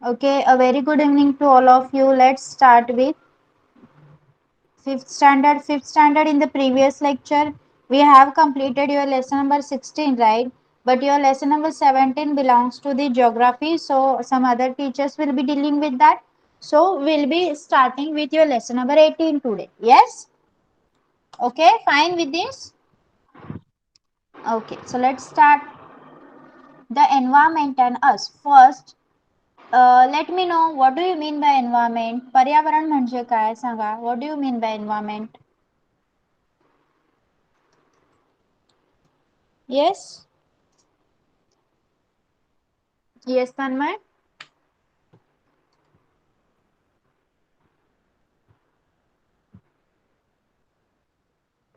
Okay, a very good evening to all of you. Let's start with fifth standard. Fifth standard, in the previous lecture, we have completed your lesson number 16, right? But your lesson number 17 belongs to the geography. So some other teachers will be dealing with that. So we'll be starting with your lesson number 18 today. Yes? Okay, fine with this? Okay, so let's start the environment and us. First, let me know what do you mean by environment? पर्यावरण म्हणजे काय सांगा. What do you mean by environment? Yes? Yes, Tanmay?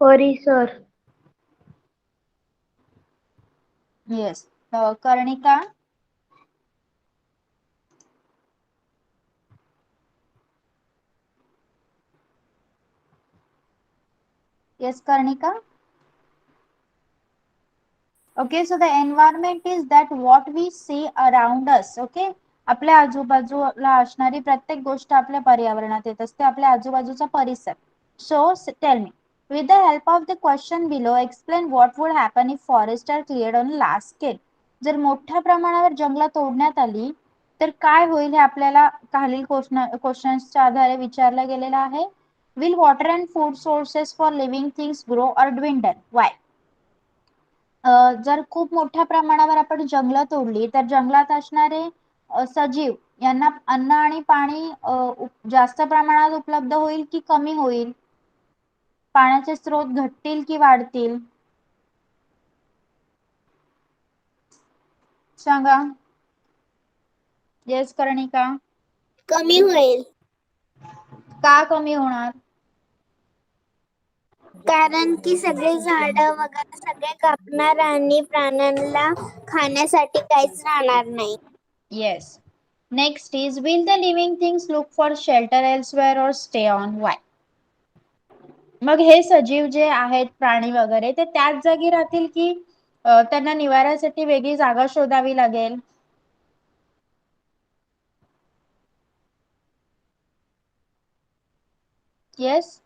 परिसर. Yes. Karnika? Yes, Karnika? Okay, so the environment is that what we see around us. Okay? आपल्या आजूबाजूला असणारी प्रत्येक गोष्ट आपल्या पर्यावरणात येत असते. आपल्या आजूबाजूचा परिसर. So, tell me. With the help of the question below, explain what would happen if forests are cleared on large scale. जर मोठ्या प्रमाणावर जंगलं तोडण्यात आली तर काय होईल हे आपल्याला खालील क्वेश्चन्सच्या आधारे विचारलं गेलेलं आहे. Will water and food sources for living things grow or dwindle? Why? जर खूप मोठ्या प्रमाणावर आपण जंगलं तोडली तर जंगलात असणारे सजीव यांना अन्न आणि पाणी जास्त प्रमाणात उपलब्ध होईल की कमी होईल? पाण्याचे स्रोत घटतील की वाढतील? सांगा. येस कर्णिका. कमी होईल. का कमी होणार? कारण की सगळे झाड वगैरे सगळे कापणार आणि प्राण्यांना खाण्यासाठी काहीच राहणार नाही. Yes. Next is, will the living things look for shelter elsewhere or stay on? Why? मग हे सजीव जे आहेत प्राणी वगैरे ते त्याच जागी राहतील की त्यांना निवाऱ्यासाठी वेगळी जागा शोधावी लागेल? येस.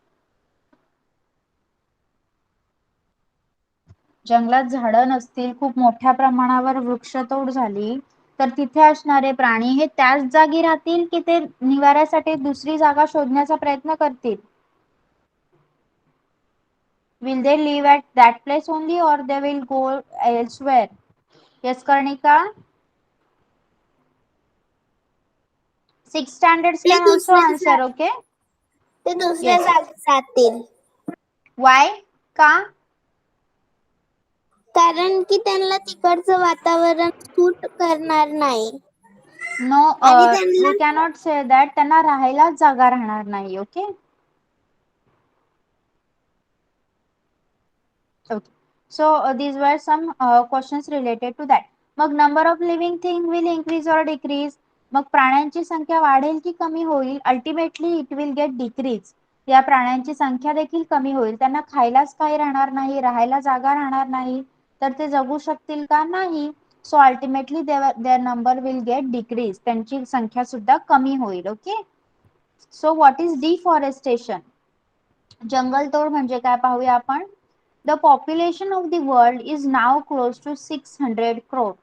जंगलात झाडं नसतील, खूप मोठ्या प्रमाणावर वृक्षतोड झाली तर तिथे असणारे प्राणी हे त्याच जागी राहतील की ते निवाऱ्यासाठी दुसरी जागा शोधण्याचा प्रयत्न करतील? Will they live at that place only or they will go elsewhere? Yes, Karnika. Six standards ते can also answer, okay? दुसऱ्या Yes. जागी जातील. Why? का? कारण की त्यांना तिकडचं वातावरण सूट करणार नाही. No, आणि we त्यांना cannot say that. त्यांना राहायलाच जागा राहणार नाही, okay? Okay. So these were some questions related to that. मग number of living thing will increase or decrease? मग प्राण्यांची संख्या वाढेल की कमी होईल? Ultimately it will get decrease. या प्राण्यांची संख्या देखील कमी होईल. त्यांना खायलाच काही राहणार नाही, राहायला जागा राहणार नाही, तर ते जगू शकतील का? नाही. So ultimately their number will get decrease. त्यांची संख्या सुद्धा कमी होईल. Okay. So what is deforestation? जंगलतोड म्हणजे काय पाहूया आपण. The population of the world is now close to 600 crore.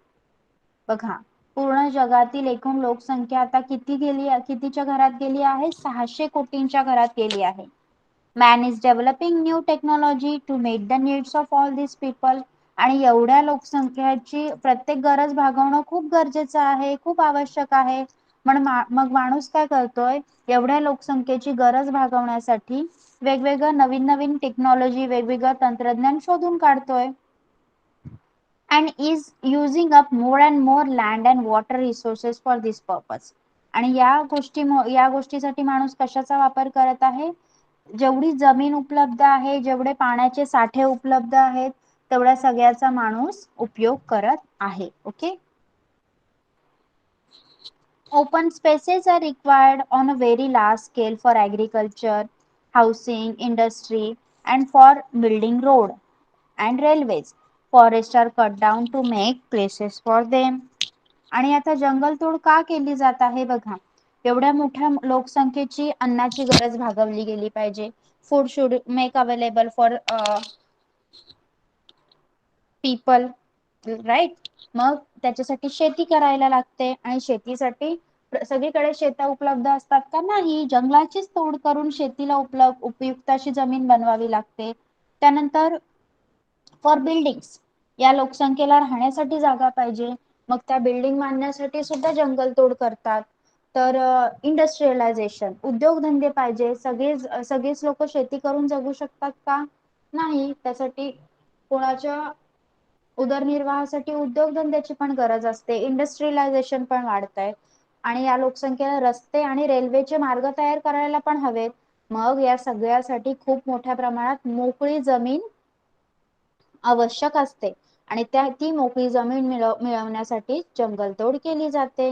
बघा, पूर्ण जगातील एकूण लोकसंख्या आता कितीच्या घरात गेली आहे? 600 कोटींच्या घरात गेली आहे. Man is developing new technology to meet the needs of all these people. आणि एवढ्या लोकसंख्येची प्रत्येक गरज भागवणं खूप गरजेचं आहे, खूप आवश्यक आहे. मग माणूस काय करतोय? एवढ्या लोकसंख्येची गरज भागवण्यासाठी वेगवेगळं नवीन नवीन टेक्नॉलॉजी, वेगवेगळं तंत्रज्ञान शोधून काढतोय. And is using up more and more land and water resources for this purpose. आणि या गोष्टीसाठी माणूस कशाचा वापर करत आहे? जेवढी जमीन उपलब्ध आहे, जेवढे पाण्याचे साठे उपलब्ध आहेत, तेवढ्या सगळ्याचा माणूस उपयोग करत आहे. Okay. Open spaces are required on a very large scale for agriculture, housing, industry, and for building road and railways. Forests are cut down to make places for them. आणि आता जंगलतोड का केली जात आहे बघा. एवढ्या मोठ्या लोकसंख्येची अन्नाची गरज भागवली गेली पाहिजे. Food should make available for people, right. मग त्याच्यासाठी शेती करायला लागते आणि शेतीसाठी सगळीकडे शेता उपलब्ध असतात का, नाही. जंगलाचीच तोड करून शेतीला उपयुक्त अशी जमीन बनवावी लागते. त्यानंतर फॉर बिल्डिंग्स, या लोकसंख्येला राहण्यासाठी जागा पाहिजे. मग त्या बिल्डिंग बांधण्यासाठी सुद्धा जंगल तोड करतात. तर इंडस्ट्रियलायझेशन, उद्योगधंदे पाहिजे. सगळेच लोक शेती करून जगू शकतात का, नाही. त्यासाठी कोणाच्या उदरनिर्वाहासाठी उद्योगधंद्याची पण गरज असते. इंडस्ट्रियलायझेशन पण वाढतंय आणि या लोकसंख्येला रस्ते आणि रेल्वेचे मार्ग तयार करायला पण हवेत. मग या सगळ्यासाठी खूप मोठ्या प्रमाणात मोकळी जमीन आवश्यक असते आणि ती मोकळी जमीन मिळवण्यासाठी जंगलतोड केली जाते.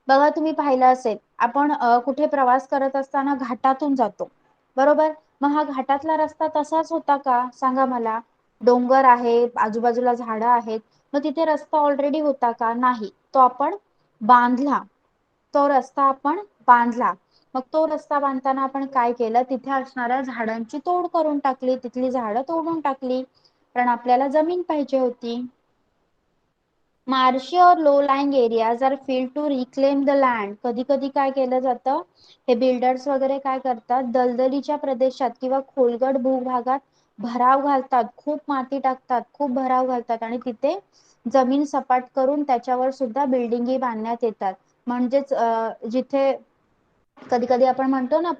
बघा, तुम्ही पाहिलं असेल, आपण कुठे प्रवास करत असताना घाटातून जातो, बरोबर. मग हा घाटातला रस्ता तसाच होता का, सांगा मला. डोंगर आहे, आजूबाजूला झाडं आहेत, मग तिथे रस्ता ऑलरेडी होता का, नाही. तो आपण बांधला. तो रस्ता आपण बांधला. मग तो रस्ता बांधताना आपण काय केलं, तिथे असणाऱ्या झाडांची तोड करून टाकली, तिथली झाडं तोडून टाकली, कारण आपल्याला जमीन पाहिजे होती. मार्शी और low lying areas are filled to reclaim the land. कधी कधी काय केलं जातं, हे बिल्डर्स वगैरे काय करतात, दलदलीच्या प्रदेशात किंवा खोलगट भूभागात भराव घालतात, खूप माती टाकतात, खूप भराव घालतात आणि तिथे जमीन सपाट करून त्याच्यावर सुद्धा बिल्डिंगी बांधण्यात येतात. म्हणजेच जिथे कधी कधी आपण म्हणतो ना,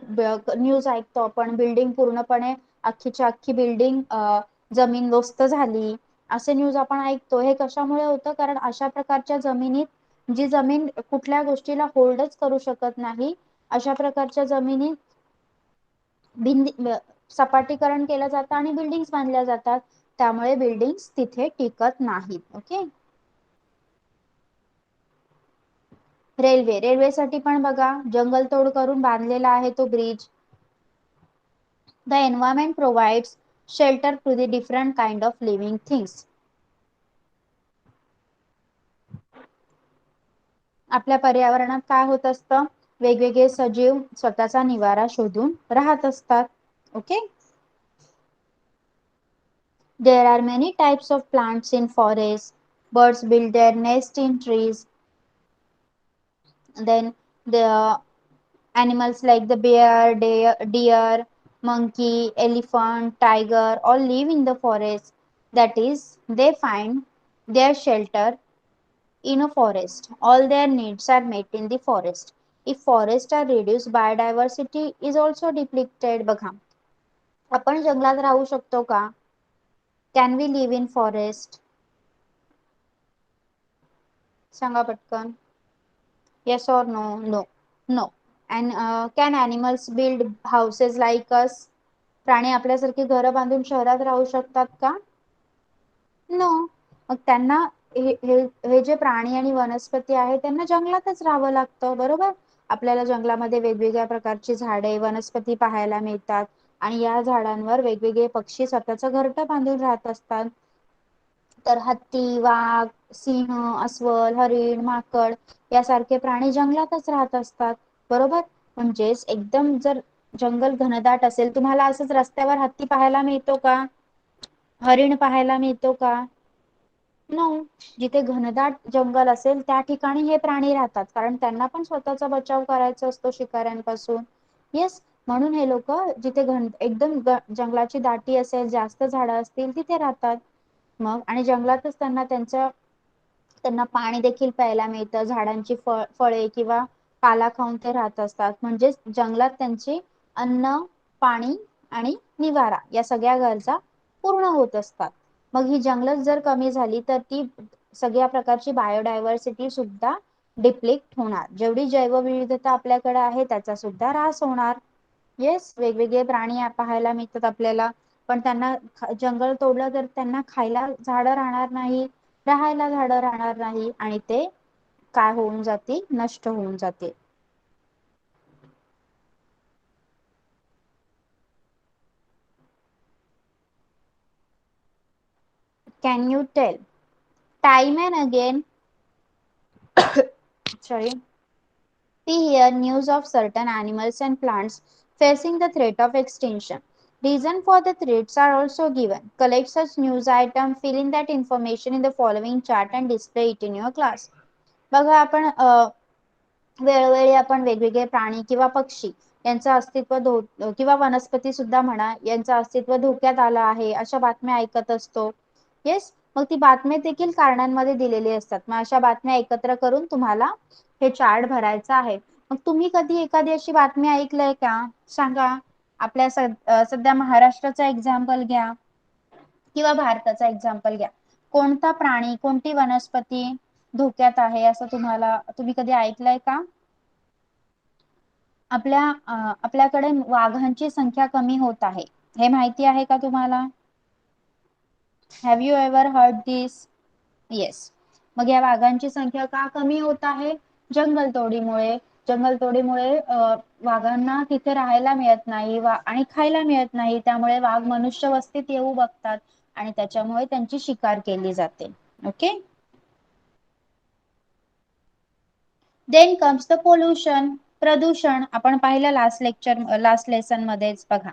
न्यूज ऐकतो आपण, बिल्डिंग पूर्णपणे अख्खीच्या अख्खी बिल्डिंग जमीनदोस्त झाली, असे न्यूज आपण ऐकतो. हे कशामुळे होतं, कारण अशा प्रकारच्या जमिनीत, जी जमीन कुठल्या गोष्टीला होल्डच करू शकत नाही, अशा प्रकारच्या जमिनीत सपाटीकरण केलं जातं आणि बिल्डिंग्स बांधल्या जातात. त्यामुळे बिल्डिंग्स तिथे टिकत नाहीत. ओके. रेल्वेसाठी पण बघा, जंगलतोड करून बांधलेला आहे तो bridge. The environment provides shelter to the different kind of living things. आपल्या पर्यावरणात काय होत असतं, वेगवेगळे सजीव स्वतःचा निवारा शोधून राहत असतात. Okay. There are many types of plants in forests. Birds build their nest in trees. Then the animals like the bear, deer, monkey, elephant, tiger all live in the forest. That is, they find their shelter in a forest. All their needs are met in the forest. If forests are reduced, biodiversity is also depleted. बघा, आपण जंगलात राहू शकतो का? Can we live in forest? सांगा पटकन. Yes or no? No. No. And can animals build houses like us? प्राणी आपल्यासारखी घरं बांधून शहरात राहू शकतात का? नो. मग त्यांना हे जे प्राणी आणि वनस्पती आहे त्यांना जंगलातच राहावं लागतं, बरोबर. आपल्याला जंगलामध्ये वेगवेगळ्या प्रकारची झाडे, वनस्पती पाहायला मिळतात आणि या झाडांवर वेगवेगळे पक्षी स्वतःचं घरटं बांधून राहत असतात. तर हत्ती, वाघ, सिंह, अस्वल, हरिण, माकड यासारखे प्राणी जंगलातच राहत असतात, बरोबर. म्हणजेच एकदम जर जंगल घनदाट असेल, तुम्हाला असंच रस्त्यावर हत्ती पाहायला मिळतो का, हरिण पाहायला मिळतो का, नो. जिथे घनदाट जंगल असेल त्या ठिकाणी हे प्राणी राहतात, कारण त्यांना पण स्वतःचा बचाव करायचा असतो शिकाऱ्यांपासून. येस. म्हणून हे लोक जिथे एकदम जंगलाची दाटी असेल, जास्त झाडं असतील, तिथे राहतात. मग आणि जंगलातच त्यांना पाणी देखील प्यायला मिळतं, झाडांची फळे किंवा पाला खाऊन ते राहत असतात. म्हणजेच जंगलात त्यांची अन्न, पाणी आणि निवारा या सगळ्या गरजा पूर्ण होत असतात. मग ही जंगलच जर कमी झाली तर ती सगळ्या प्रकारची बायोडायव्हर्सिटी सुद्धा डिप्लीट होणार. जेवढी जैवविविधता आपल्याकडे आहे त्याचा सुद्धा ऱ्हास होणार. येस. वेगवेगळे प्राणी पाहायला मिळतात आपल्याला, पण त्यांना जंगल तोडलं तर त्यांना खायला झाडं राहणार नाही, राहायला झाडं राहणार नाही आणि ते काय होऊन जातील, नष्ट होऊन जातील. Can you tell time and again Sorry. We hear news of certain animals and plants facing the threat of extinction. Reason for the threats are also given. Collect such news item, fill in that information in the following chart and display it in your class. बघा आपण वेळोवेळी आपण वेगवेगळे प्राणी किंवा पक्षी यांचं अस्तित्व किंवा वनस्पती सुद्धा म्हणा यांचं अस्तित्व धोक्यात आलं आहे अशा बातम्या ऐकत असतो. येस, मग ती बातमी देखील कारणांमध्ये दिलेली असतात. मग अशा बातम्या एकत्र करून तुम्हाला हे चार्ट भरायचं आहे. मग तुम्ही कधी एखादी अशी बातमी ऐकलंय का? सांगा. आपल्या सध्या महाराष्ट्राचा एक्झाम्पल घ्या किंवा भारताचा एक्झाम्पल घ्या. कोणता प्राणी, कोणती वनस्पती धोक्यात आहे असं तुम्ही कधी ऐकलंय का? आपल्याकडे वाघांची संख्या कमी होत आहे, हे माहिती आहे का तुम्हाला? Have you ever heard this? Yes. मग या वाघांची संख्या का कमी होत आहे? जंगलतोडीमुळे. जंगलतोडीमुळे वाघांना तिथे राहायला मिळत नाही आणि खायला मिळत नाही, त्यामुळे वाघ मनुष्य वस्तीत येऊ बघतात आणि त्याच्यामुळे त्यांची शिकार केली जाते. Okay. Then comes the pollution, प्रदूषण. आपण पाहिलं लास्ट लेसन मध्येच. बघा,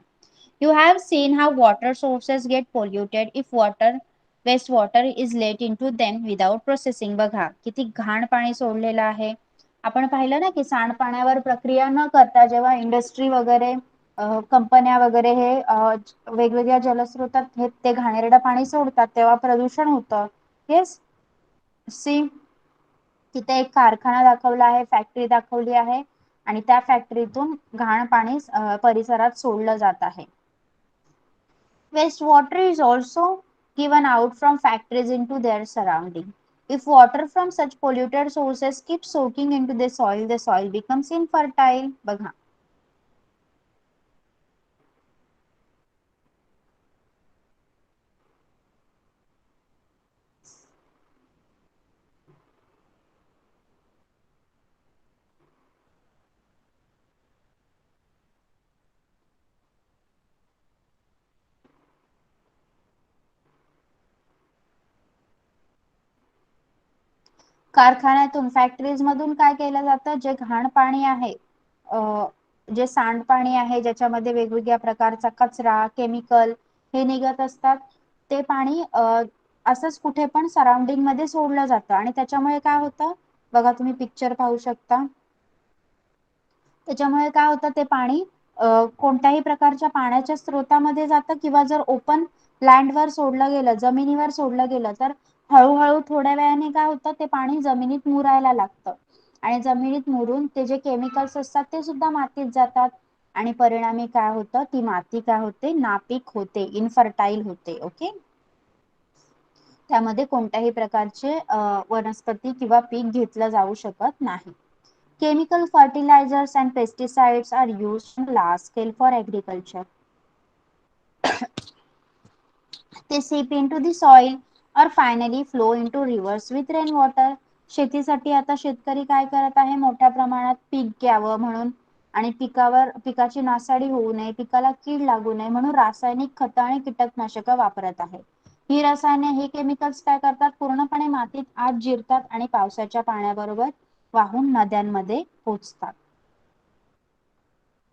you have seen how water sources get polluted if waste water is let into them without processing. बघा किती घाण पाणी सोडलेलं आहे. आपण पाहिलं ना की सांडपाण्यावर प्रक्रिया न करता जेव्हा इंडस्ट्री वगैरे कंपन्या वगैरे हे वेगवेगळ्या जलस्रोतात ते घाणेरडं पाणी सोडतात तेव्हा प्रदूषण होतं. येस. सी, तिथे एक कारखाना दाखवला आहे, फॅक्टरी दाखवली आहे आणि त्या फॅक्टरीतून घाण पाणी परिसरात सोडलं जात आहे. Waste water is also given out from factories into their surrounding. If water from such polluted sources keeps soaking into the soil becomes infertile. बघा. कारखान्यातून, फॅक्टरीज मधून काय केलं जातं? जे घाण पाणी आहे, जे सांडपाणी आहे, ज्याच्यामध्ये वेगवेगळ्या प्रकारचा कचरा, केमिकल हे निघत असतात, ते पाणी असंच कुठे पण सराउंडिंग मध्ये सोडलं जातं आणि त्याच्यामुळे काय होतं? बघा, तुम्ही पिक्चर पाहू शकता. त्याच्यामुळे काय होतं? ते पाणी कोणत्याही प्रकारच्या पाण्याच्या स्रोतामध्ये जातं किंवा जर ओपन लँडवर सोडलं गेलं, जमिनीवर सोडलं गेलं, तर हळूहळू थोड्या वेळाने काय होतं? ते पाणी जमिनीत मुरायला लागतं आणि जमिनीत मुरून ते जे केमिकल्स असतात ते सुद्धा मातीत जातात आणि परिणामी काय होतं? ती माती काय होते? नापीक होते, इनफर्टाईल होते. ओके. त्यामध्ये कोणत्याही प्रकारचे वनस्पती किंवा पीक घेतलं जाऊ शकत नाही. Chemical fertilizers and pesticides are used on large scale for agriculture. They seep into the soil or finally flow into rivers with rainwater. शेतीसाठी आता शेतकरी काय करत आहे? मोठ्या प्रमाणात पीक घ्यावं म्हणून आणि पिकाची नासाडी होऊ नये, पिकाला कीड लागू नये म्हणून रासायनिक खतं आणि कीटकनाशक वापरत आहे. ही रसायने, हे केमिकल्स काय करतात? पूर्णपणे मातीत आत जिरतात आणि पावसाच्या पाण्याबरोबर वाहून नद्यांमध्ये पोचतात.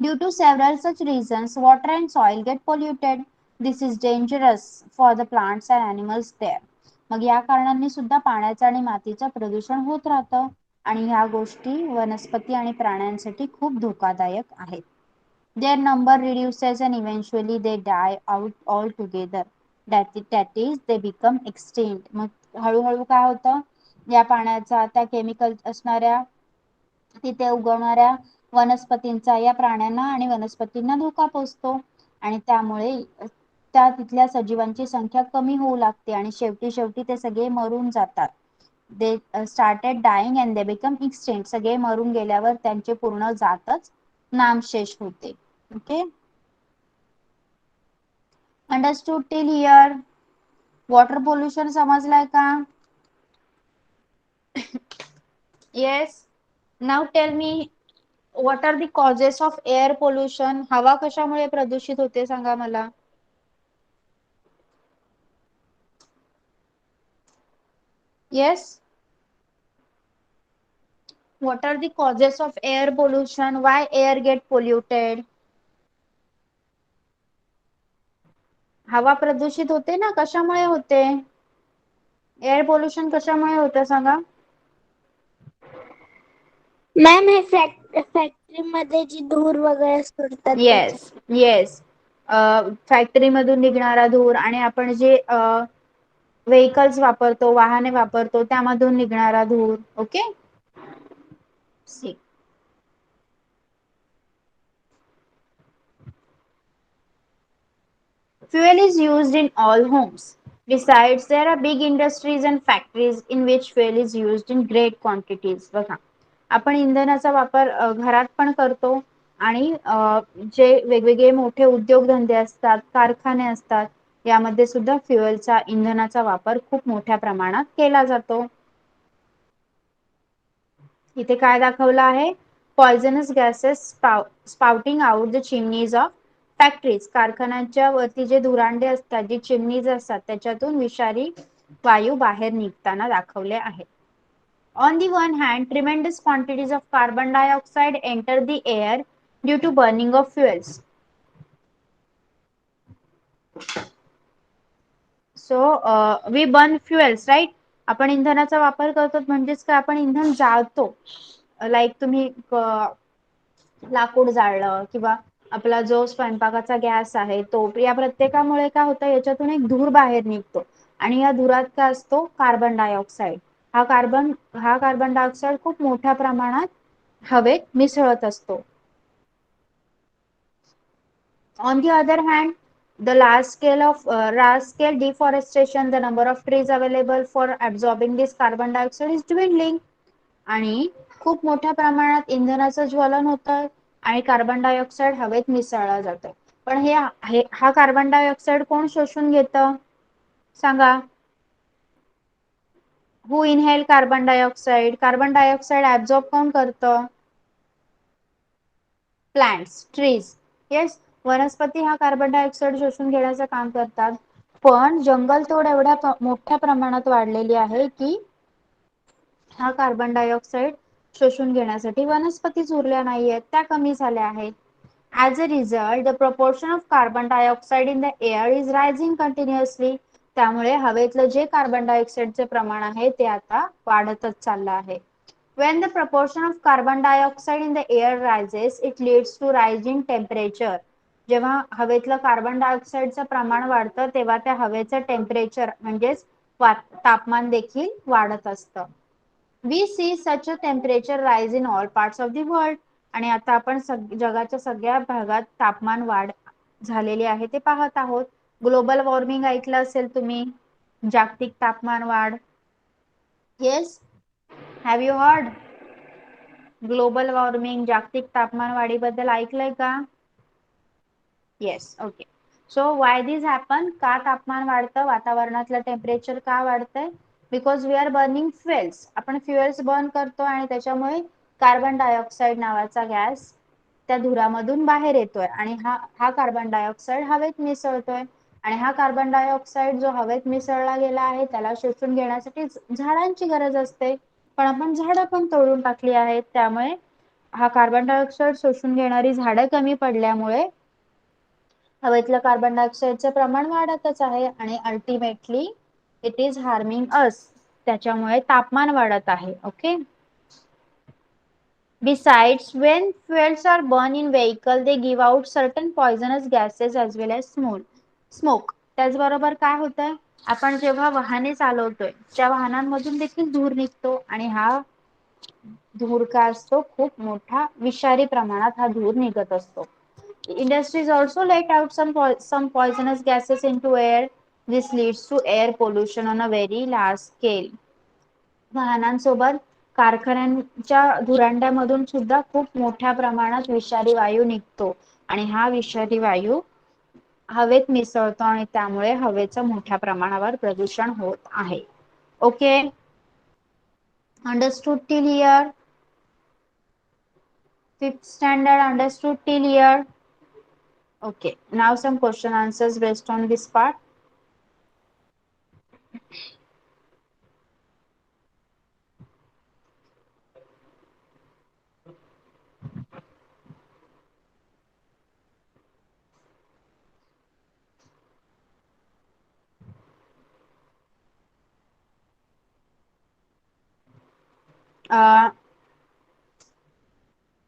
Due to several such reasons, water and soil get polluted. This is dangerous for the plants and animals there. मग या कारणांनी सुद्धा पाण्याचं आणि मातीचं प्रदूषण होत राहतं आणि ह्या गोष्टी वनस्पती आणि प्राण्यांसाठी खूप धोकादायक आहेत. Their number reduces and eventually they die out altogether. That is, they become extinct. मग हळूहळू काय होतं? या पाण्याचा, त्या केमिकल असणाऱ्या तिथे उगवणाऱ्या वनस्पतींचा या प्राण्यांना आणि वनस्पतींना धोका पोहोचतो आणि त्यामुळे त्या तिथल्या सजीवांची संख्या कमी होऊ लागते आणि शेवटी ते सगळे मरून जातात. They started dying and they become extinct. सगळे मरून गेल्यावर त्यांचे पूर्ण जातच नामशेष होते. Okay. Understood till here? Water pollution समजलाय का? Yes. Now tell me, what are the causes of air pollution? हवा कशामुळे प्रदूषित होते सांगा मला. Yes. What are the causes of air pollution? Why air get polluted? हवा प्रदूषित होते ना, कशामुळे होते? एअर पोल्युशन कशामुळे होतं सांगा? मॅम हे फॅक्टरी मध्ये जी धूर वगैरे सोडतात त्याच्या. येस येस, फॅक्टरी मधून निघणारा धूर आणि आपण जे व्हेकल्स वापरतो, वाहने वापरतो, त्यामधून निघणारा धूर. Okay, see. Fuel is used in all homes. Besides, there are big industries and factories in which fuel is used in great quantities. बघा, आपण इंधनाचा वापर घरात पण करतो आणि जे वेगवेगळे मोठे उद्योगधंदे असतात, कारखाने असतात, यामध्ये सुद्धा फ्युएलचा, इंधनाचा वापर खूप मोठ्या प्रमाणात केला जातो. इथे काय दाखवलं आहे? Poisonous gases spouting out the chimneys of factories. कारखान्यांच्या वरती जे धुरांडे असतात, जे चिमनीज असतात, त्याच्यातून विषारी वायू बाहेर निघताना दाखवले आहे. On the one hand, tremendous quantities of carbon dioxide enter the air due to burning of fuels. So, we burn fuels, right? आपण इंधनाचा वापर करतो म्हणजेच काय, आपण इंधन जाळतो. लाईक तुम्ही लाकूड जाळलं किंवा आपला जो स्वयंपाकाचा गॅस आहे तो, या प्रत्येकामुळे काय होतं, याच्यातून एक धूर बाहेर निघतो आणि या धुरात काय असतो? Carbon dioxide. हा कार्बन डायऑक्साईड खूप मोठ्या प्रमाणात हवेत मिसळत असतो. On the other hand, the large scale deforestation, the number of trees available for absorbing this carbon dioxide is dwindling. आणि खूप मोठ्या प्रमाणात इंधनाचं ज्वलन होतं आणि कार्बन डायऑक्साईड हवेत मिसळला जातो. पण हा कार्बन डायऑक्साईड कोण शोषून घेतं सांगा? Who inhale carbon dioxide? Carbon dioxide absorb कोण करतं? Plants, trees. येस, वनस्पती हा कार्बन डायऑक्साईड शोषून घेण्याचं काम करतात. पण जंगल तोड एवढ्या मोठ्या प्रमाणात वाढलेली आहे की हा कार्बन डायऑक्साईड शोषून घेण्यासाठी वनस्पतीच उरल्या नाहीयेत, त्या कमी झाल्या आहेत. As a result, the proportion of carbon dioxide in the air is rising continuously. त्यामुळे हवेतलं जे कार्बन डायऑक्साईडचे प्रमाण आहे ते आता वाढतच चाललं आहे. When the proportion of carbon dioxide in the air rises, it leads to rise in temperature. जेव्हा हवेतलं कार्बन डायऑक्साईडचं प्रमाण वाढतं तेव्हा त्या हवेचं टेम्परेचर म्हणजेच तापमान देखील वाढत असतं. We see such a temperature rise in all parts of the world. आणि आता आपण जगाच्या सगळ्या भागात तापमान वाढ झालेली आहे ते पाहत आहोत. ग्लोबल वॉर्मिंग ऐकलं असेल तुम्ही, जागतिक तापमान वाढ. Yes, have you heard? Global warming, जागतिक तापमान वाढीबद्दल ऐकलंय का? Yes, okay. So why this happen? का तापमान वाढतं? वातावरणातलं टेम्परेचर का वाढतंय? Because we are burning fuels. आपण फ्युएल्स बर्न करतो आणि त्याच्यामुळे कार्बन डायऑक्साईड नावाचा गॅस त्या धुरामधून बाहेर येतोय आणि हा कार्बन डायऑक्साईड हवेत मिसळतोय आणि हा कार्बन डायऑक्साईड जो हवेत मिसळला गेला आहे त्याला शोषून घेण्यासाठी झाडांची गरज असते, पण आपण झाडं पण तोडून टाकली आहेत. त्यामुळे हा कार्बन डायऑक्साईड शोषून घेणारी झाडं कमी पडल्यामुळे हवेतलं कार्बन डायऑक्साईडचं प्रमाण वाढतच आहे आणि अल्टिमेटली इट इज हार्मिंग अस. त्याच्यामुळे तापमान वाढत आहे. Okay. Besides, when fuels are burned in vehicle, they give out certain poisonous gases as well as smoke. त्याचबरोबर काय होतंय, आपण जेव्हा वाहने चालवतोय त्या वाहनांमधून देखील धूर निघतो आणि हा धूर काय असतो, खूप मोठा विषारी प्रमाणात हा धूर निघत असतो. Industries also let out some poisonous gases into air. This leads to air pollution on a very large scale. वाहनांसोबत कारखान्यांच्या धुरांड्यामधून सुद्धा खूप मोठ्या प्रमाणात विषारी वायू निघतो आणि हा विषारी वायू हवेत मिसळतो आणि त्यामुळे हवेचं मोठ्या प्रमाणावर प्रदूषण होत आहे. Okay, understood till here? Fifth standard understood till here? Okay, now some question answers based on this part.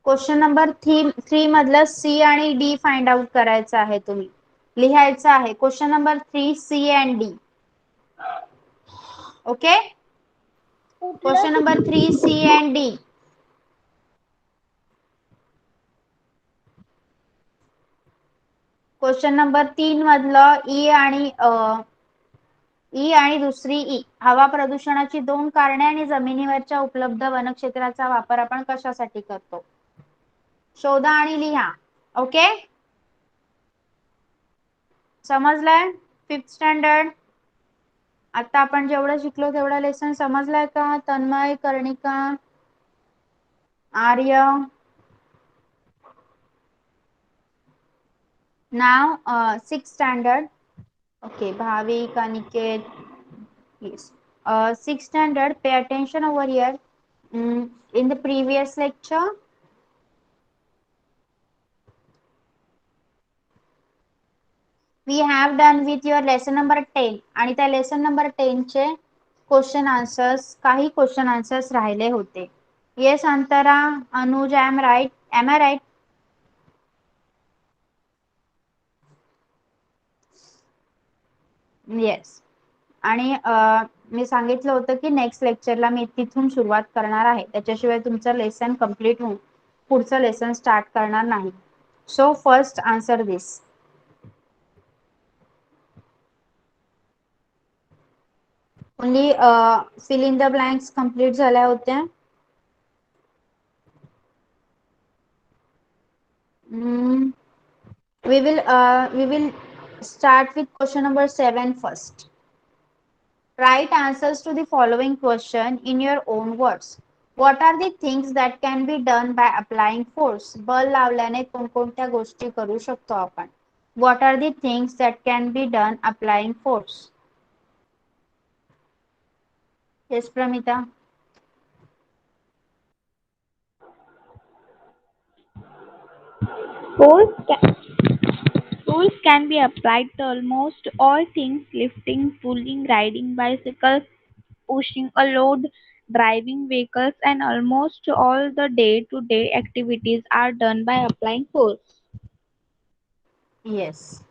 Question number 3 मधलं सी आणि डी फाइंड आउट करायचं आहे. तुम्ही लिहायचं आहे. Question number 3 C and D. Okay. Question number 3 C and D. Question number 3 मधलं E आणि दुसरी ई. हवा प्रदूषणाची 2 कारणे आणि जमिनीवरच्या उपलब्ध वनक्षेत्राचा वापर आपण कशासाठी करतो? शोधा आणि लिहा. ओके. समजलंय? 5th standard. आता आपण जेवढं शिकलो तेवढा लेसन समजलाय का? तन्मय, कर्णिका, आर्य. नाव 6th स्टँडर्ड. ओके. भाविक, Aniket. Yes. 6th standard, pay attention over here. In the previous lecture, we have done with your lesson number 10. आणि त्या lesson number 10 चे question answers, काही question answers राहिले होते. Yes, Antara, Anuj, I am right. Am I right? Yes. आणि मी सांगितलं होतं की नेक्स्ट लेक्चरला मी तिथून सुरुवात करणार आहे. त्याच्याशिवाय तुमचं लेसन कम्प्लीट होऊन पुढचं लेसन स्टार्ट करणार नाही. So first answer this. Only fill in the blanks complete झाल्या होत्या. We will start with question number 7 first. Write answers to the following question in your own words. What are the things that can be done by applying force? बल लावल्याने कोणकोणत्या गोष्टी करू शकतो आपण? What are the things that can be done applying force? Yes, Pramita. Force can, force can be applied to almost all things: lifting, pulling, riding bicycles, pushing a load, driving vehicles, and almost all the day-to-day activities are done by applying force. Yes.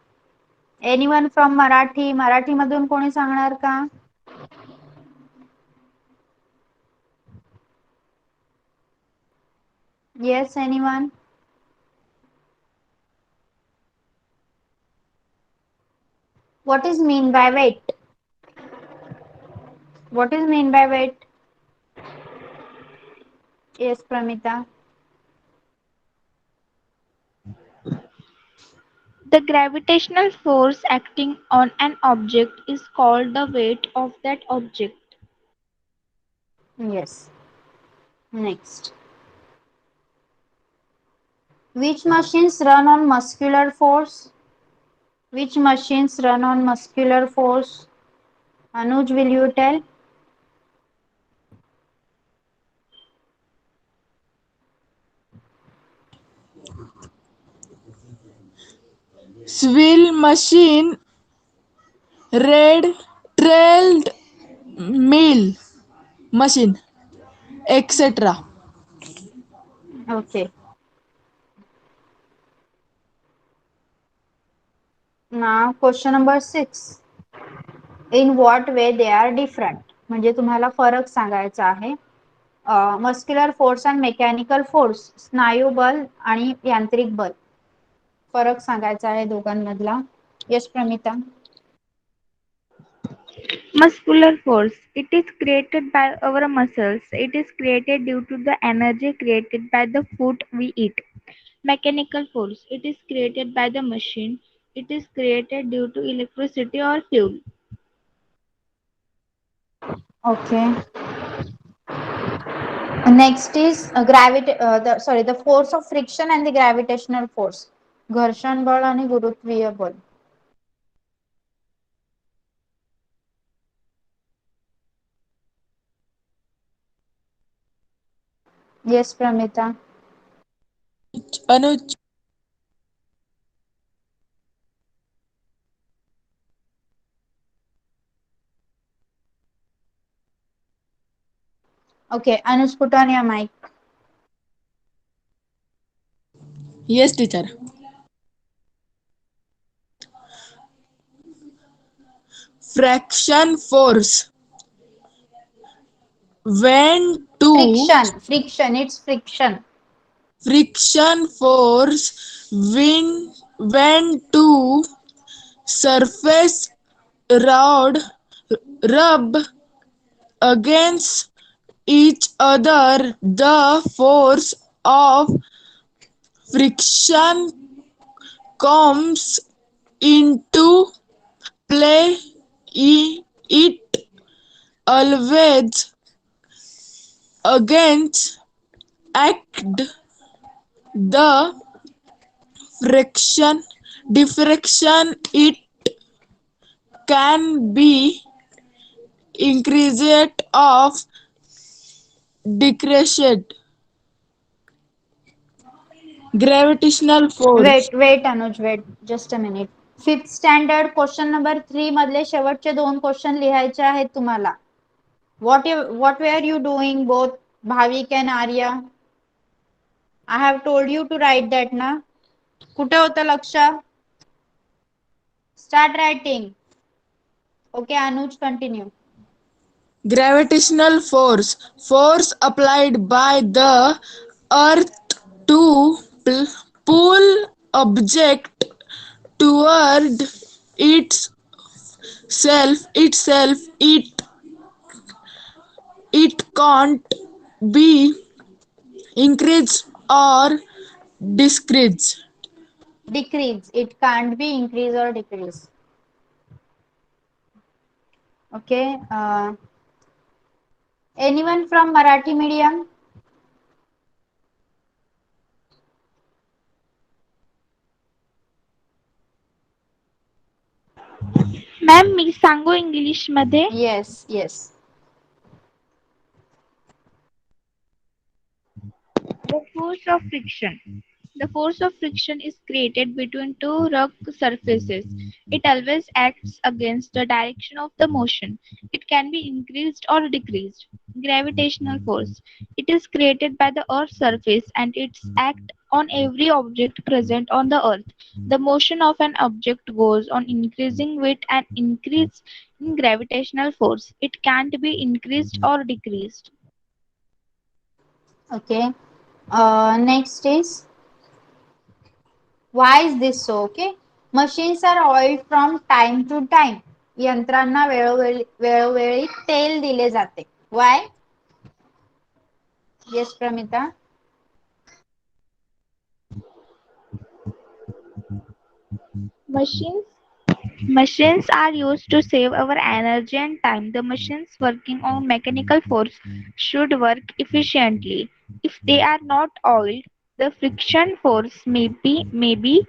Anyone from Marathi? Marathi मधून कोणी सांगणार का? Yes, anyone? What is mean by weight? What is mean by weight? Yes, Pramita. The gravitational force acting on an object is called the weight of that object. Yes. Next. Which machines run on muscular force? Which machines run on muscular force? Anuj, will you tell? Swill machine, red trailed mill machine, etc. Okay. Now question number 6. In what way they are different? म्हणजे तुम्हाला फरक सांगायचा आहे. Muscular force and mechanical force, स्नायू बल आणि यांत्रिक बल. फरक सांगायचा आहे दोघांमधला. यश, Pramita. Muscular force. It is created by our muscles. It is created due to the energy created by the food we eat. Mechanical force. It is created by the machine. It is created due to electricity or fuel. Okay. Next is the force of friction and the gravitational force. घर्षण बळ आणि गुरुत्वीय बल. Yes, Pramita. Anuj, Okay, Anuj, put on your mic. Yes, teacher. Fraction force. When two It's friction. friction force when two surface rod rub against each other, the force of friction comes into play. It always against act the friction diffraction. It can be increased of decreased gravitational force. Wait, Anuj, wait. Just a minute. Fifth standard question number 3 मधले शेवटचे 2 question लिहायचे आहेत तुम्हाला. What were you doing both Bhavik and Arya? I have told you to write that ना. कुठे होतं लक्ष? Start writing. Okay, Anuj, continue. Gravitational force applied by the earth to pull object toward itself. It can't be increased or decreased. Decrease. It can't be increase or decrease. Okay. Anyone from Marathi medium? Ma'am मी सांगू English मध्ये. Yes. The force of friction. The force of friction is created between two rock surfaces. It always acts against the direction of the motion. It can be increased or decreased. Gravitational force. It is created by the Earth's surface and its act on every object present on the Earth. The motion of an object goes on increasing with an increase in gravitational force. It can't be increased or decreased. Okay. Next is why is this so? Okay. Machines are oiled from time to time. यंत्रांना वेळोवेळी तेल दिले जाते. Why? Yes, Pramita. Machines Machines are used to save our energy and time. The machines working on mechanical force should work efficiently. If they are not oiled, the friction force may be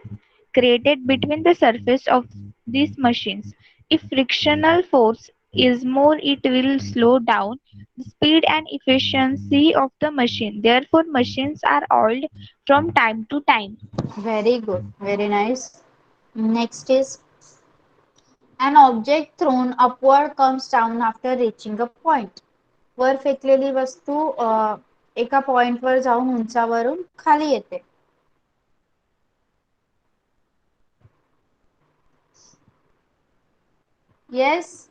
created between the surface of these machines. If frictional force is more, it will slow down the speed and efficiency of the machine. Therefore, machines are oiled from time to time. Very good. Very nice. Next is an object thrown upward comes down after reaching a point. वर फेकलेली वस्तू एका point वर जाऊन उंचावरून खाली येते. Yes,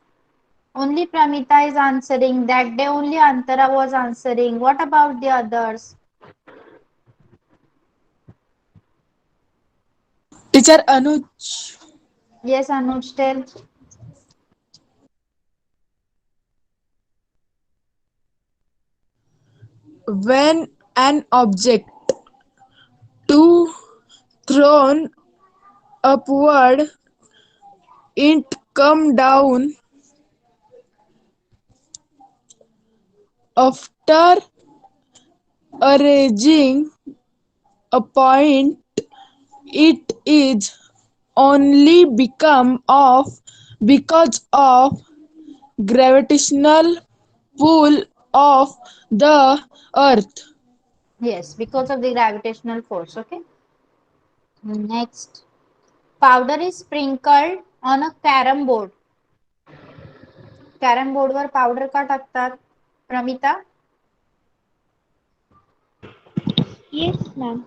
only Pramita is answering. That day only Antara was answering. What about the others? Teacher Anuj, Yes, Anuj, tell. when an object to thrown upward, it come down after reaching a point. It is only become of because of gravitational pull of the earth. Yes, because of the gravitational force. Okay. Next, powder is sprinkled on a carom board. Carrom बोर्डवर powder का टाकतात? Pramita. Yes, ma'am.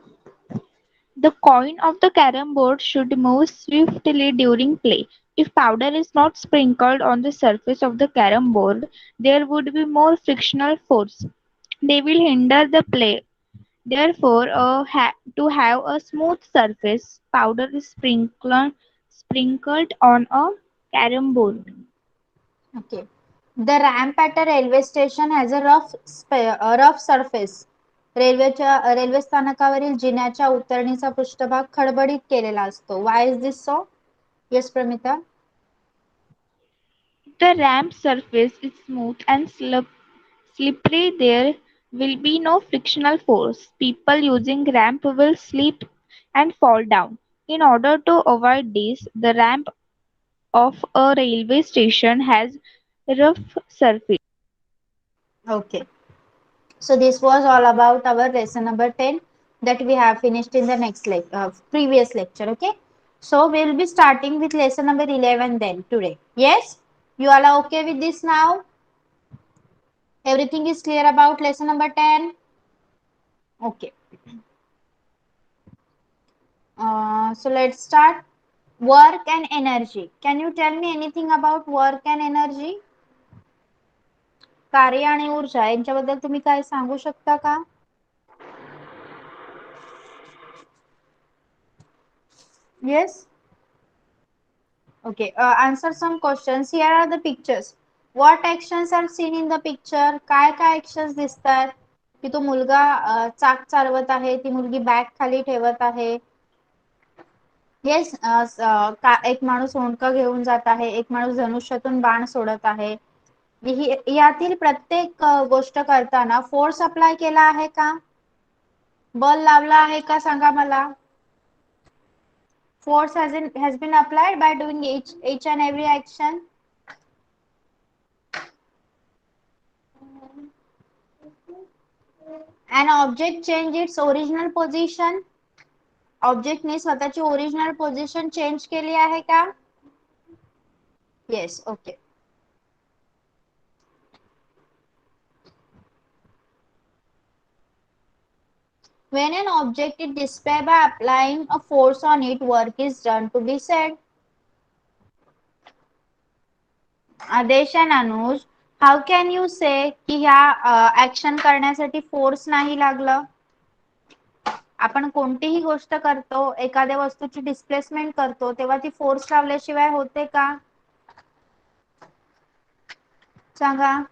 The coin of the carom board should move swiftly during play. If powder is not sprinkled on the surface of the carom board, there would be more frictional force. They will hinder the play. Therefore, to have a smooth surface, powder is sprinkled on a carom board. Okay. The ramp at a railway station has a rough surface. Railway स्थानकावरील जिन्याच्या उतरणीचा पृष्ठभाग खडबडीत केलेला असतो. Why is this so? Yes, Pramita. The ramp surface is smooth and slippery. There will be no frictional force. People using ramp will slip and fall down. In order to avoid this, the ramp of a railway station has rough surface. Okay. So this was all about our lesson number 10 that we have finished in the previous lecture. Okay. So we will be starting with lesson number 11 then today. Yes. You all are okay with this now? Everything is clear about lesson number 10? Okay. So let's start. Work and energy. Can you tell me anything about work and energy? कार्य आणि ऊर्जा यांच्याबद्दल तुम्ही काय सांगू शकता का? Yes. Okay. Answer some questions. Here are the pictures. What actions are seen in the picture? काय काय actions दिसतात? की तो मुलगा चाक चालवत आहे, ती मुलगी बॅग खाली ठेवत आहे. येस. एक माणूस ओंडका घेऊन जात आहे, एक माणूस धनुष्यातून बाण सोडत आहे. यातील प्रत्येक गोष्ट करताना फोर्स अप्लाय केला आहे का? बल लावला आहे का सांगा मला? Force has been applied by doing each and every action. An object change its original position. Object ने स्वतःची ओरिजिनल पोझिशन चेंज केली आहे का? Yes. Okay. When an object is displayed by applying a force on it, work is done to be said. आदेश and Anuj, how can you say की ह्या action करण्यासाठी force नाही लागलं? आपण कोणतीही गोष्ट करतो, एखाद्या वस्तूची डिस्प्लेसमेंट करतो, तेव्हा ती फोर्स लावल्याशिवाय होते का? सांगा.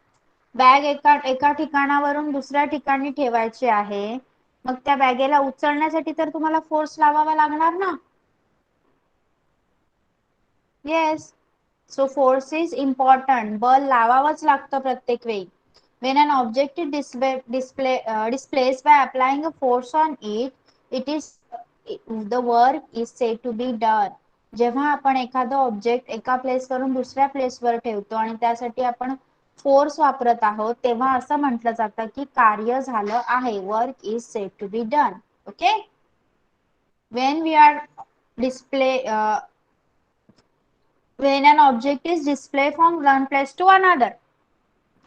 बॅग एका ठिकाणावरून दुसऱ्या ठिकाणी ठेवायची आहे, मग त्या बॅगेला उचलण्यासाठी तर तुम्हाला फोर्स लावावा लागणार ना? Yes. So force is important. बल लावावंच लागतं प्रत्येक वेळी. When an object is displaced by applying a force on it, the work is said to be done. जेव्हा आपण एखादं ऑब्जेक्ट एका प्लेस वरून दुसऱ्या प्लेसवर ठेवतो आणि त्यासाठी आपण फोर्स वापरत आहोत, तेव्हा असं म्हटलं जातं की कार्य झालं आहे. Work is said to be done. Okay. When we are display when an object is displayed from one place to another,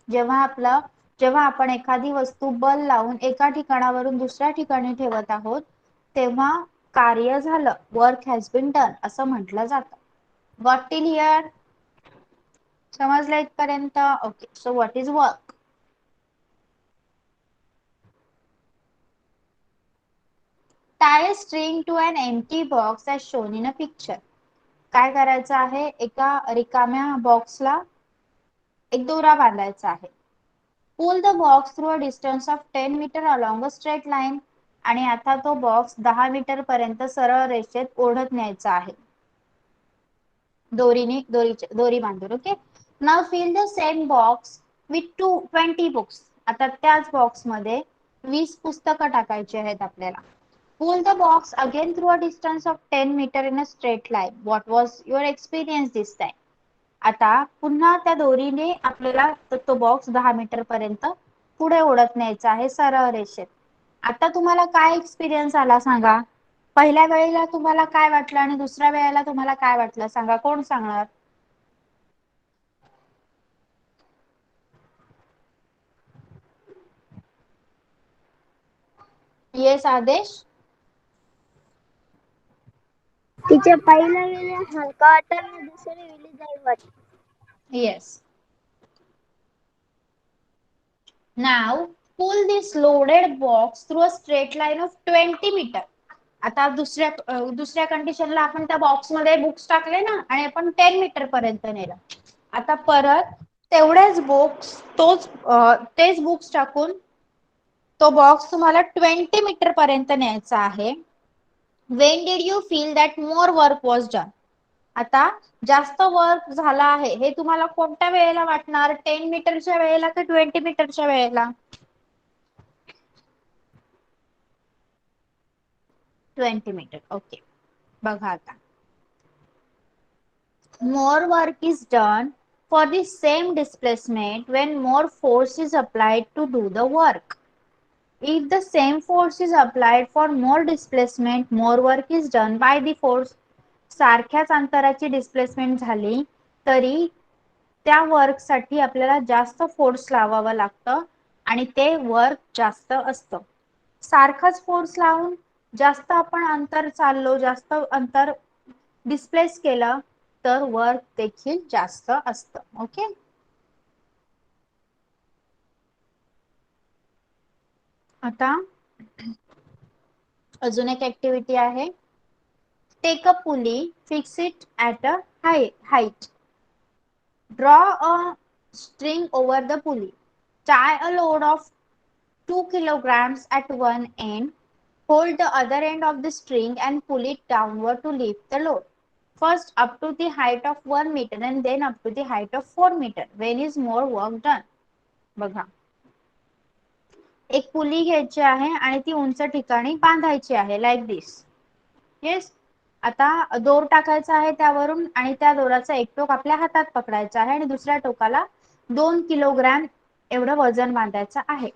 जेव्हा आपण एखादी वस्तू बल लावून एका ठिकाणावरून दुसऱ्या ठिकाणी ठेवत आहोत, तेव्हा कार्य झालं, वर्क हॅज बीन डन असं म्हटलं जातं. Got till here? समजलं इथपर्यंत? Okay. So what is work? Tie a string to an empty box as shown in a picture. काय करायचं आहे? एका रिकाम्या बॉक्सला एक दोरा बांधायचा आहे. Pull the box through a distance of 10 metre along a straight line. आणि आता तो बॉक्स 10 मीटर पर्यंत सरळ रेषेत ओढत न्यायचा आहे, दोरी बांधून. Okay. Now fill the same box with 20 books. आता त्याच बॉक्स मध्ये 20 पुस्तकं टाकायची आहेत आपल्याला. Pull the box again through a distance of 10 metre in a straight line. What was your experience this time? आता पुन्हा त्या दोरीने आपल्याला तो बॉक्स 10 मीटर पर्यंत पुढे ओढत न्यायचा आहे सरळ रेषेत. आता तुम्हाला काय एक्सपिरियन्स आला सांगा? पहिल्या वेळेला तुम्हाला काय वाटलं आणि दुसऱ्या वेळेला तुम्हाला काय वाटलं सांगा? कोण सांगणार? येस आदेश. तिच्या पहिल्या वेळी हलका वाटेल आणि दुसरी वेळी जड वाटेल. Yes. Now pull this loaded box through a straight line of 20 meter. आता दुसऱ्या कंडिशनला आपण त्या बॉक्स मध्ये बुक्स टाकले ना आणि आपण 10 मीटर पर्यंत नेलं. आता परत तेवढेच बुक्स तेच बुक्स टाकून तो बॉक्स तुम्हाला 20 मीटर पर्यंत न्यायचा आहे. When did you feel that more work was done? आता जास्त वर्क झाला आहे हे तुम्हाला कोणत्या वेळेला वाटणार? 10 मीटरच्या वेळेला की 20 मीटरच्या वेळेला? 20 मीटर. ओके. बघा आता. More work is done for the same displacement when more force is applied to do the work. If the same force is applied for more displacement, more work is done by the force. सारख्याच अंतराची displacement झाली तरी त्या work साठी आपल्याला जास्त force लावावा लागतं आणि ते वर्क जास्त असतं. सारखाच फोर्स लावून जास्त आपण अंतर चाललो, जास्त अंतर डिस्प्लेस केलं तर वर्क देखील जास्त असतं. ओके. आता अजून एक ऍक्टिव्हिटी आहे. Take a pulley, fix it at a height. Draw a string over the pulley. Tie a load of 2 kilograms at one end. Hold the other end of the string and pull it downward to lift the load. First up to the height of 1 meter and then up to the height of 4 meter. When is more work done? बघा. एक pulley घ्यायची आहे आणि ती उंच ठिकाणी बांधायची आहे लाईक दिस. येस. आता दोर टाकायचा आहे त्यावरून आणि त्या दोराचा एक टोक आपल्या हातात पकडायचा आहे आणि दुसऱ्या टोकाला 2 किलोग्रॅम एवढं वजन बांधायचं आहे.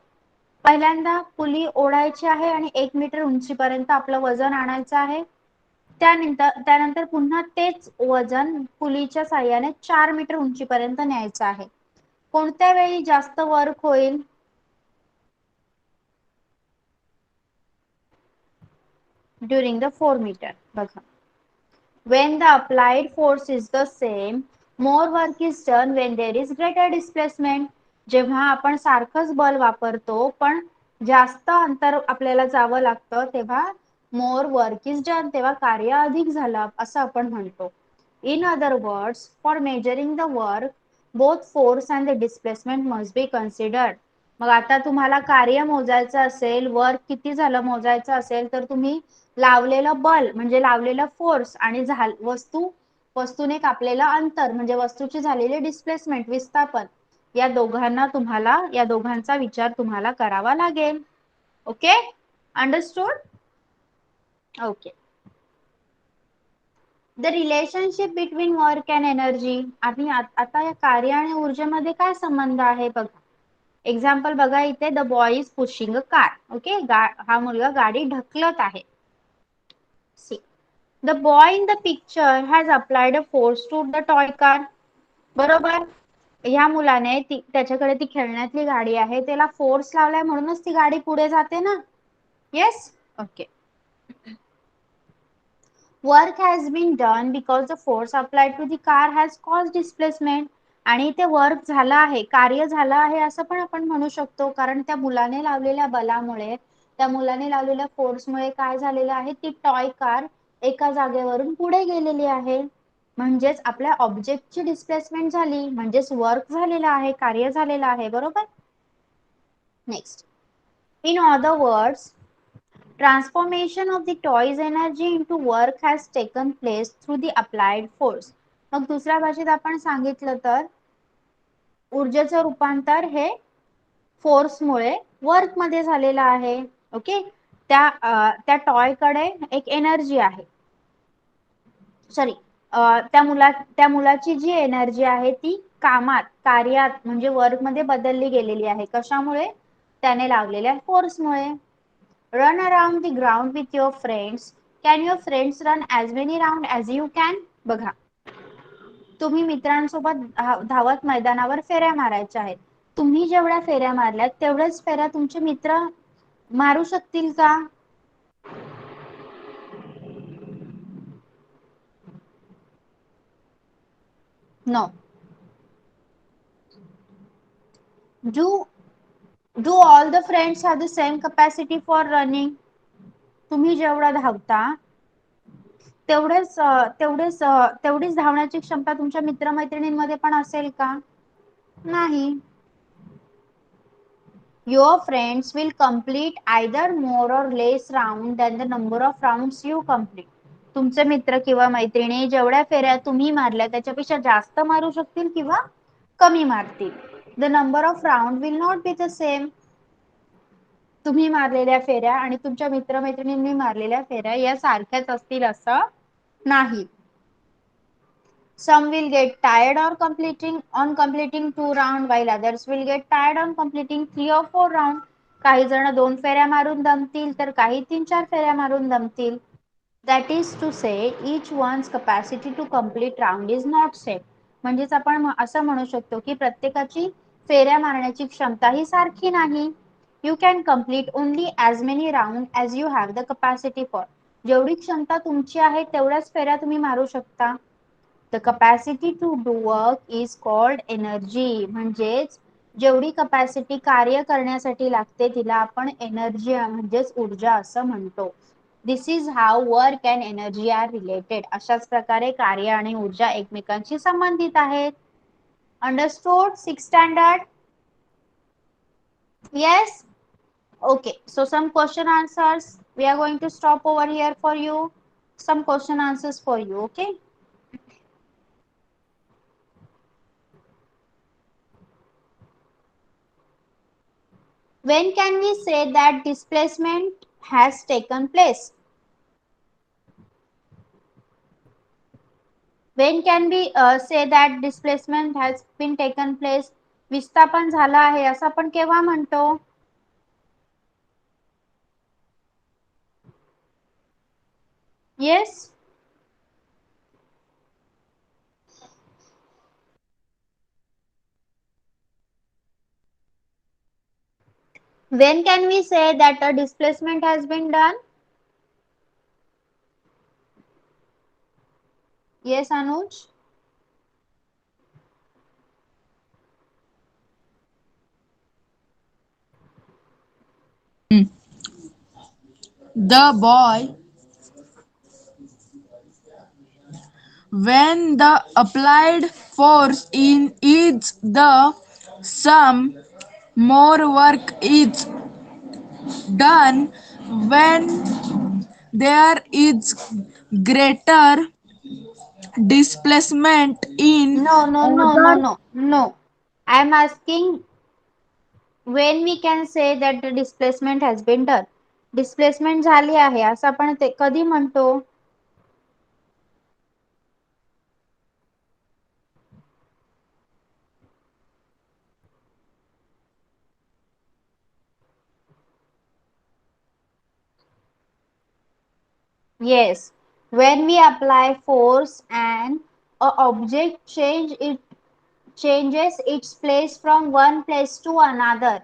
पहिल्यांदा पुली ओढायची आहे आणि 1 मीटर उंचीपर्यंत आपलं वजन आणायचं आहे. त्यानंतर पुन्हा तेच वजन पुलीच्या साहाय्याने 4 मीटर उंचीपर्यंत न्यायचं आहे. कोणत्या वेळी जास्त वर्क होईल? During the 4 metre. बघा. When the applied force is the same, more work is done when there is greater displacement. जेव्हा आपण सारखंच बल वापरतो पण जास्त अंतर आपल्याला जावं लागतं तेव्हा more work is done, तेव्हा कार्य अधिक झालं असं आपण म्हणतो. In other words, for measuring the work, both force and the displacement must be considered. मग आता तुम्हाला कार्य मोजायचं असेल, वर्क किती झालं मोजायचं असेल तर तुम्ही लावलेलं बल म्हणजे लावलेलं फोर्स आणि वस्तूने कापलेलं अंतर म्हणजे वस्तूची झालेली डिस्प्लेसमेंट विस्थापन या दोघांचा विचार तुम्हाला करावा लागेल. Okay. Understood? Okay. The relationship between work and energy. आणि आता या कार्य आणि ऊर्जेमध्ये काय संबंध आहे बघा. एक्झाम्पल बघा इथे. The boy is pushing a car. Okay. हा मुलगा गाडी ढकलत आहे. C. The boy in the picture has applied a force to the toy car. बरोबर. ह्या मुलाने त्याच्याकडे ती खेळण्यातली गाडी आहे त्याला फोर्स लावलाय म्हणूनच ती गाडी पुढे जाते ना. Yes. Okay. Work has been done because the force applied to the car has caused displacement. आणि ते वर्क झालं आहे, कार्य झालं आहे असं पण आपण म्हणू शकतो कारण त्या मुलाने लावलेल्या बलामुळे, त्या मुलाने लावलेल्या फोर्समुळे काय झालेलं आहे, ती टॉय कार एका जागेवरून पुढे गेलेली आहे. म्हणजेच आपल्या ऑब्जेक्टची डिस्प्लेसमेंट झाली, म्हणजेच वर्क झालेलं आहे, कार्य झालेलं आहे. बरोबर. Next. In other words, transformation of the toy's energy into work has taken place through the applied force. मग दुसऱ्या भाषेत आपण सांगितलं तर ऊर्जेचं रूपांतर हे फोर्समुळे वर्क मध्ये झालेलं आहे. ओके. त्या टॉय कडे एक एनर्जी आहे. सॉरी, त्या मुलाची जी एनर्जी आहे ती कार्यात म्हणजे वर्क मध्ये बदलली गेलेली आहे. कशामुळे? त्याने लावलेल्या फोर्समुळे. Run around the ground with your friends. Can your friends run as many round as you can? बघा. तुम्ही मित्रांसोबत धावत मैदानावर फेऱ्या मारायच्या आहेत. तुम्ही जेवढ्या फेऱ्या मारल्यात तेवढ्याच फेऱ्या तुमचे मित्र मारू शकतील का? No. Do all the friends have the same capacity for running? तुम्ही जेवढा धावता तेवढीच धावण्याची क्षमता तुमच्या मित्रमैत्रिणींमध्ये पण असेल का? नाही. Your friends will complete either more or less round than the number of rounds you complete. तुमचे मित्र किंवा मैत्रिणी जेवढ्या फेऱ्या तुम्ही मारल्या त्याच्यापेक्षा जास्त मारू शकतील किंवा कमी मारतील. The number of round will not be the same. तुम्ही मारलेल्या फेऱ्या आणि तुमच्या मित्रमैत्रिणींनी मारलेल्या फेऱ्या या सारख्याच असतील असं नाही. Some will get tired or completing 2 round while others will get tired on completing 3 or 4 round. काही जण 2 फेऱ्या मारून दमतील तर काही 3-4 फेऱ्या मारून दमतील. That is to say each one's capacity to complete round is not same. म्हणजेच आपण असं म्हणू शकतो की प्रत्येकाची फेऱ्या मारण्याची क्षमता ही सारखी नाही. You can complete only as many round as you have the capacity for. जेवढी क्षमता तुमची आहे तेवढ्याच फेऱ्या तुम्ही मारू शकता. The capacity to do work is called energy. म्हणजेच जेवढी कपॅसिटी कार्य करण्यासाठी लागते तिला आपण एनर्जी म्हणजेच ऊर्जा असं म्हणतो. This is how work and energy are related. अशाच प्रकारे कार्य आणि ऊर्जा एकमेकांशी संबंधित आहेत. Understood? 6th standard? Yes? Okay. So some question answers. We are going to stop over here for you. Some question answers for you. Okay? When can we say that displacement has taken place? When can we say that displacement has been taken place? विस्थापन झाला आहे असं आपण केव्हा म्हणतो? Yes? When can we say that a displacement has been done? Yes, Anuj? The boy, when the applied force in is the sum, more work is done when there is greater displacement in No, no, no, no, other. no, no. I am asking when we can say that the displacement has been done. Displacement झाली आहे असं आपण ते कधी म्हणतो? Yes, when we apply force and a object changes its place from one place to another.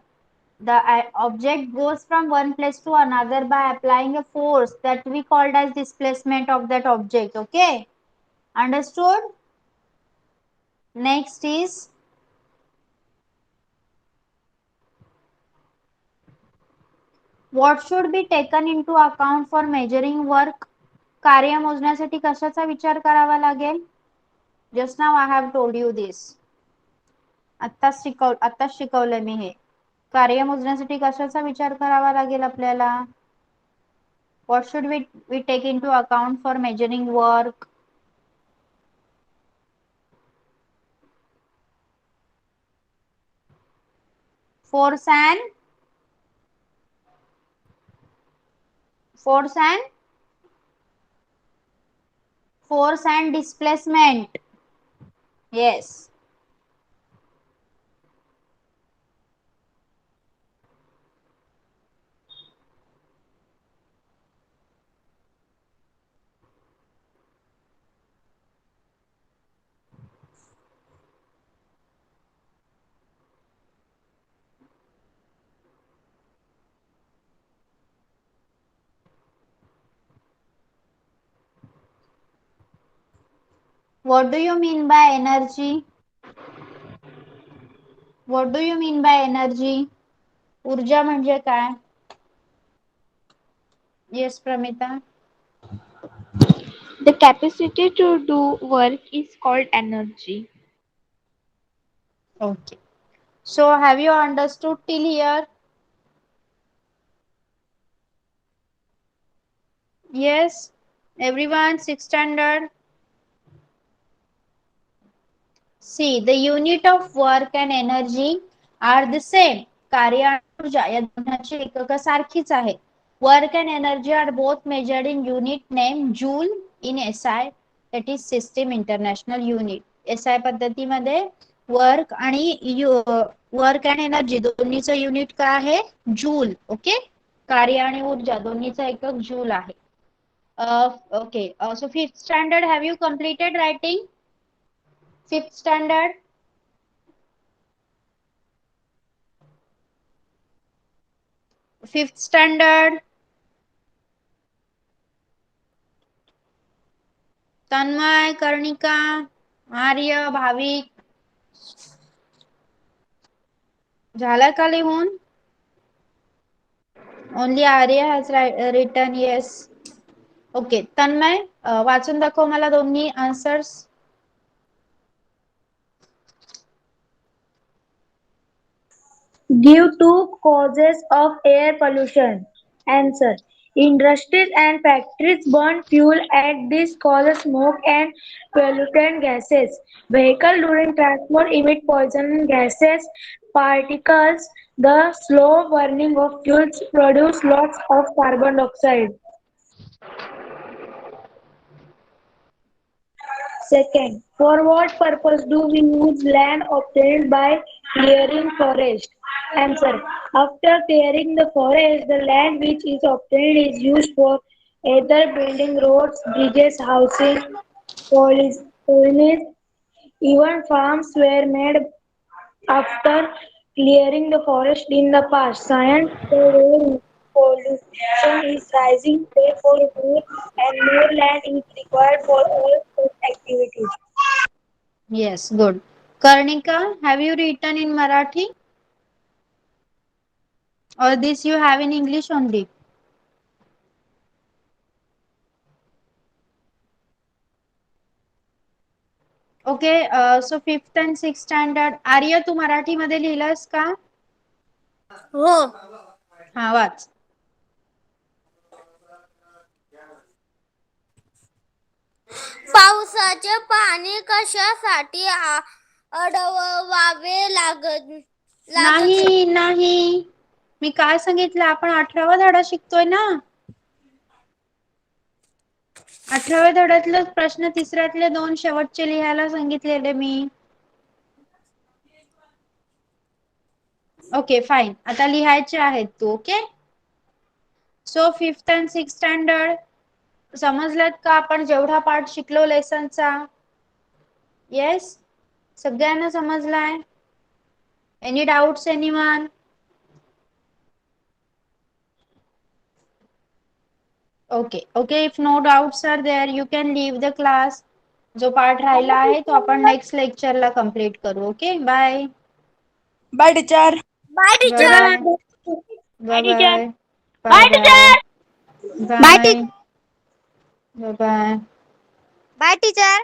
The object goes from one place to another by applying a force that we called as displacement of that object. Okay, understood? Next is what should be taken into account for measuring work? कार्य मोजण्यासाठी कशाचा विचार करावा लागेल? Just now I have told you this. आत्ताच शिकवलंय मी हे. कार्य मोजण्यासाठी कशाचा विचार करावा लागेल आपल्याला? What should we take into account for measuring work? Force and force and force and displacement. Yes. What do you mean by energy? What do you mean by energy? ऊर्जा म्हणजे काय? Yes, Pramita. The capacity to do work is called energy. Okay. So have you understood till here? Yes. Everyone, sixth standard. See, the unit of work and energy are the same. कार्य आणि ऊर्जा या दोन्हांची एकक सारखीच आहे. Work and energy are both measured in unit named joule in SI, that is System International Unit. SI पद्धतीमध्ये work आणि work and energy दोन्हीचं unit काय आहे? जूल. ओके. कार्य आणि ऊर्जा दोन्हीचं एकक जूल आहे. Okay. So fifth standard, have you completed writing? Fifth standard. Fifth standard. Tanmay, कर्णिका, आर्य, भाविक. झाला का लिहून? Only Arya has written yes. Okay. Tanmay, वाचून दाखव मला दोन्ही answers. Give two causes of air pollution. Answer. Industries and factories burn fuel and this causes smoke and pollutant gases. Vehicles during transport emit poison gases, particles. The slow burning of fuels produce lots of carbon dioxide. Second, for what purpose do we use land obtained by clearing forest? Answer. After clearing the forest, the land which is obtained is used for either building roads, bridges, housing, colonies, even farms were made after clearing the forest in the past. Science the pollution is rising, therefore more and more land is required for all such activities. Yes, good. Karnika, have you written in Marathi? Or this you have in English only? Okay, so fifth and sixth standard. आर्य तू मराठी मध्ये लिहिलंस का? हो. हा वाच. पावसाचे पाणी कशासाठी अडवावे लागत? नाही. मी काय सांगितलं? आपण 18वा धडा शिकतोय ना. 18व्या धड्यातले प्रश्न तिसऱ्यातले दोन शेवटचे लिहायला सांगितलेले मी. Okay fine. आता लिहायचे आहेत तू. Okay. So fifth and sixth standard समजलात का आपण जेवढा पार्ट शिकलो लेसनचा? येस, सगळ्यांना समजलाय? Any doubts anyone? Okay. If no doubts are there you can leave the class. जो पार्ट राहिला आहे तो आपण नेक्स्ट लेक्चरला कंप्लीट करू. Okay. Bye. Bye, teacher. Bye bye teacher. Bye. Bye, bye teacher. Bye. Bye Bye, bye. teacher. Bye bye. Bye bye. Bye teacher.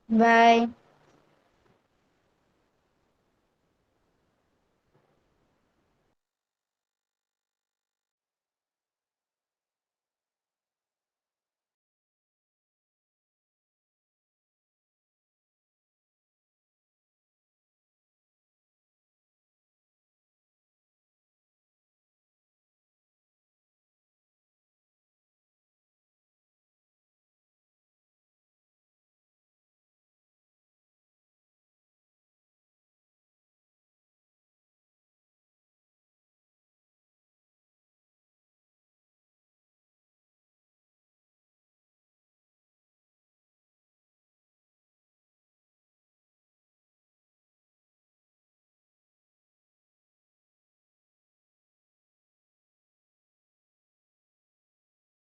Bye.